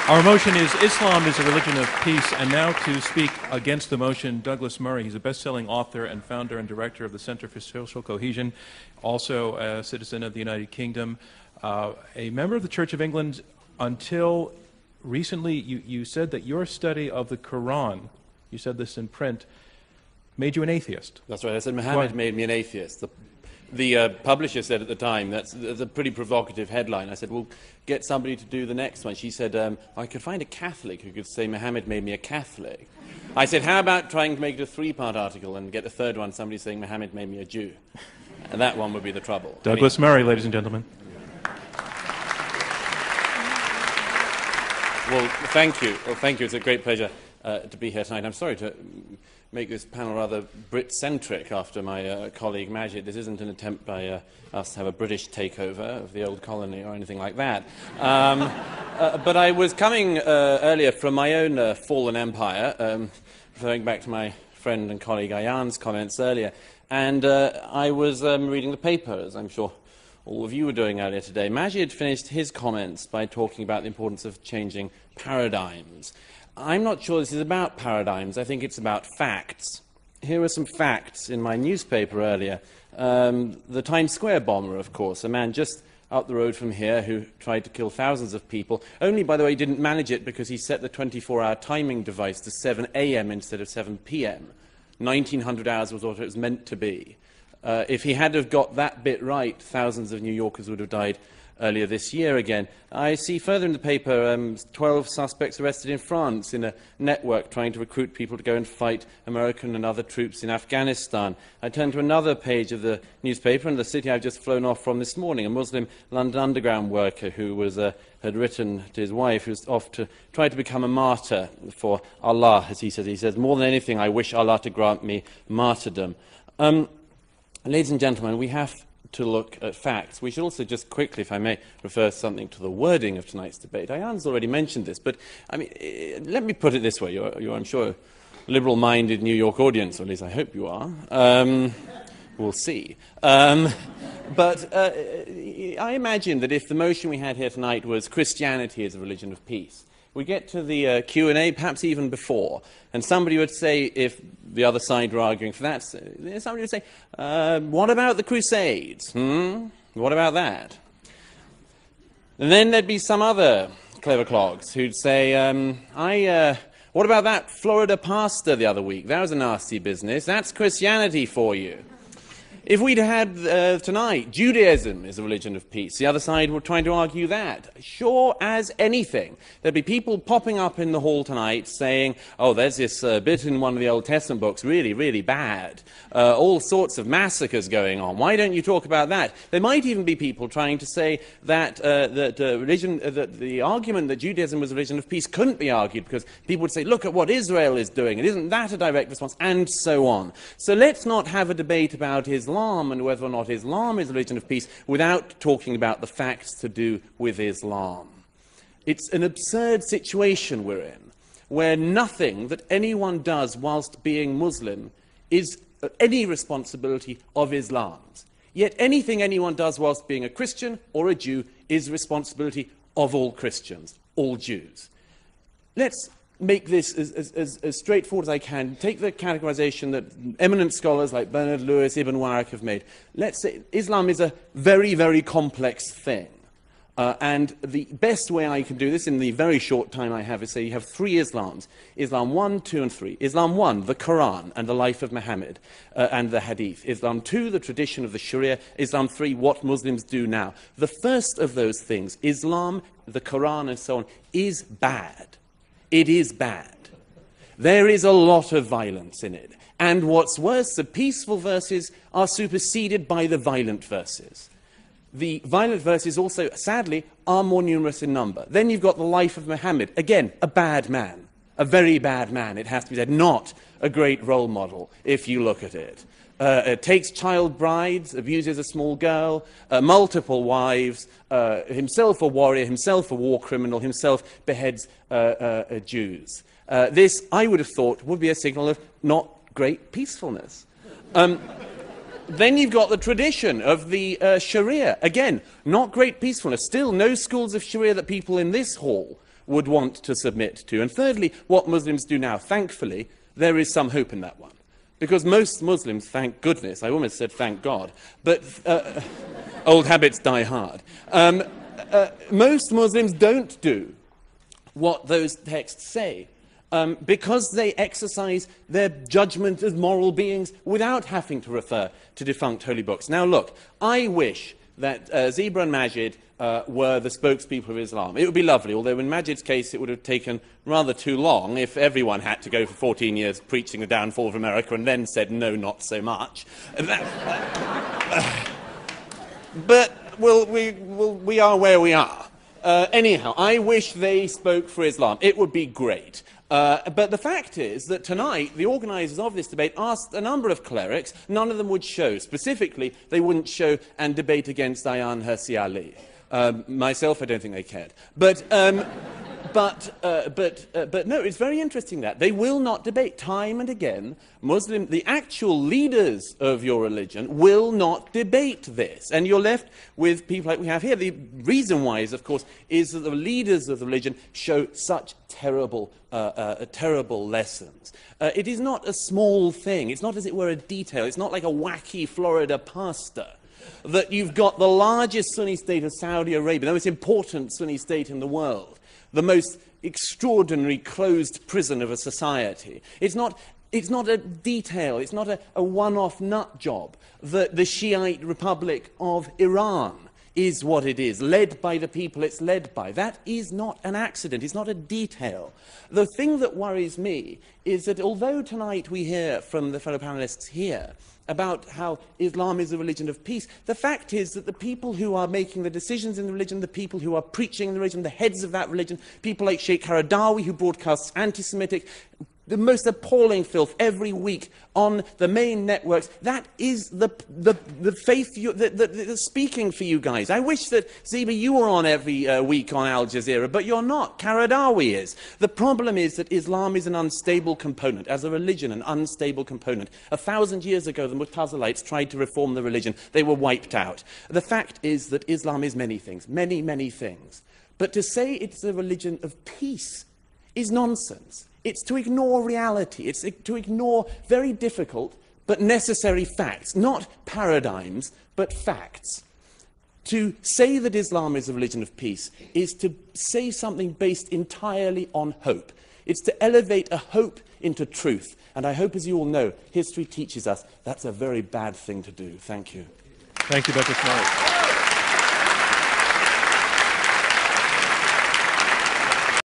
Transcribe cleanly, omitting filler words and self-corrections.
Our motion is Islam is a religion of peace, and now to speak against the motion, Douglas Murray. He's a best-selling author and founder and director of the Center for Social Cohesion, also a citizen of the United Kingdom, a member of the Church of England. Until recently, you said that your study of the Quran, you said this in print, made you an atheist. That's right. I said Muhammad made me an atheist. The publisher said at the time, that's a pretty provocative headline. I said, well, get somebody to do the next one. She said, I could find a Catholic who could say Muhammad made me a Catholic. I said, how about trying to make it a three-part article and get a third one, somebody saying Muhammad made me a Jew? And that one would be the trouble. Douglas Murray, ladies and gentlemen. Well, thank you. Well, thank you. It's a great pleasure to be here tonight. I'm sorry to make this panel rather Brit-centric after my colleague Majid. This isn't an attempt by us to have a British takeover of the old colony or anything like that. But I was coming earlier from my own fallen empire, referring back to my friend and colleague Ayan's comments earlier, and I was reading the paper, as I'm sure all of you were doing earlier today. Majid finished his comments by talking about the importance of changing paradigms. I'm not sure this is about paradigms. I think it's about facts. Here are some facts in my newspaper earlier. The Times Square bomber, of course, a man just up the road from here who tried to kill thousands of people. Only, by the way, didn't manage it because he set the 24-hour timing device to 7 a.m. instead of 7 p.m. 1900 hours was what it was meant to be. If he had have got that bit right, thousands of New Yorkers would have died earlier this year again. I see further in the paper 12 suspects arrested in France in a network trying to recruit people to go and fight American and other troops in Afghanistan. I turn to another page of the newspaper in the city I've just flown off from this morning, a Muslim London Underground worker who was, had written to his wife, who's off to try to become a martyr for Allah, as he says. He says, more than anything, I wish Allah to grant me martyrdom. Ladies and gentlemen, we have to look at facts. We should also just quickly, if I may, refer something to the wording of tonight's debate. Ayan's already mentioned this, but I mean, let me put it this way. You're I'm sure, a liberal-minded New York audience, or at least I hope you are. We'll see. But I imagine that if the motion we had here tonight was Christianity is a religion of peace, we get to the Q&A, perhaps even before, and somebody would say, if the other side were arguing for that, somebody would say, what about the Crusades? What about that? And then there'd be some other clever clogs who'd say, what about that Florida pastor the other week? That was a nasty business. That's Christianity for you. If we'd had tonight, Judaism is a religion of peace, the other side were trying to argue that. Sure as anything. There'd be people popping up in the hall tonight saying, oh, there's this bit in one of the Old Testament books, really, really bad. All sorts of massacres going on. Why don't you talk about that? There might even be people trying to say that, the argument that Judaism was a religion of peace couldn't be argued because people would say, look at what Israel is doing, and isn't that a direct response, and so on. So let's not have a debate about Islam and whether or not Islam is a religion of peace without talking about the facts to do with Islam. It's an absurd situation we're in, where nothing that anyone does whilst being Muslim is any responsibility of Islam's. Yet anything anyone does whilst being a Christian or a Jew is responsibility of all Christians, all Jews. Let's make this as straightforward as I can. Take the categorization that eminent scholars like Bernard Lewis, Ibn Waraq have made. Let's say Islam is a very, very complex thing. And the best way I can do this in the very short time I have is say you have three Islams. Islam 1, 2, and 3. Islam 1, the Quran and the life of Muhammad and the Hadith. Islam 2, the tradition of the Sharia. Islam 3, what Muslims do now. The first of those things, Islam, the Quran, and so on, is bad. It is bad. There is a lot of violence in it. And what's worse, the peaceful verses are superseded by the violent verses. The violent verses also, sadly, are more numerous in number. Then you've got the life of Muhammad. Again, a bad man. A very bad man, it has to be said. Not a great role model, if you look at it. Takes child brides, abuses a small girl, multiple wives, himself a warrior, himself a war criminal, himself beheads Jews. This, I would have thought, would be a signal of not great peacefulness. Then you've got the tradition of the Sharia. Again, not great peacefulness. Still, no schools of Sharia that people in this hall would want to submit to. And thirdly, what Muslims do now. Thankfully, there is some hope in that one. Because most Muslims, thank goodness, I almost said thank God, but old habits die hard. Most Muslims don't do what those texts say, because they exercise their judgment as moral beings without having to refer to defunct holy books. Now look, I wish that Zebra and Majid were the spokespeople of Islam. It would be lovely, although in Majid's case it would have taken rather too long if everyone had to go for 14 years preaching the downfall of America and then said, no, not so much. But we are where we are. Anyhow, I wish they spoke for Islam. It would be great. But the fact is that tonight, the organisers of this debate asked a number of clerics. None of them would show. Specifically, they wouldn't show and debate against Ayaan Hirsi Ali. Myself, I don't think they cared. But no, it's very interesting that they will not debate. Time and again, the actual leaders of your religion will not debate this. And you're left with people like we have here. The reason why is, of course, is that the leaders of the religion show such terrible lessons. It is not a small thing. It's not, as it were, a detail. It's not like a wacky Florida pastor. That you've got the largest Sunni state of Saudi Arabia, the most important Sunni state in the world, the most extraordinary closed prison of a society. It's not a detail, it's not a one-off nut job. The Shiite Republic of Iran is what it is, led by the people it's led by. That is not an accident, it's not a detail. The thing that worries me is that although tonight we hear from the fellow panellists here about how Islam is a religion of peace, the fact is that the people who are making the decisions in the religion, the people who are preaching in the religion, the heads of that religion, people like Sheikh Qaradawi, who broadcasts anti-Semitic, the most appalling filth every week on the main networks, that is the faith that's speaking for you guys. I wish that, Zeba, you were on every week on Al Jazeera, but you're not. Qaradawi is. The problem is that Islam is an unstable component, as a religion, an unstable component. 1,000 years ago, the Mu'tazilites tried to reform the religion. They were wiped out. The fact is that Islam is many things, many, many things. But to say it's a religion of peace is nonsense. It's to ignore reality. It's to ignore very difficult but necessary facts, not paradigms, but facts. To say that Islam is a religion of peace is to say something based entirely on hope. It's to elevate a hope into truth. And I hope, as you all know, history teaches us that's a very bad thing to do. Thank you. Thank you, Dr. Smart.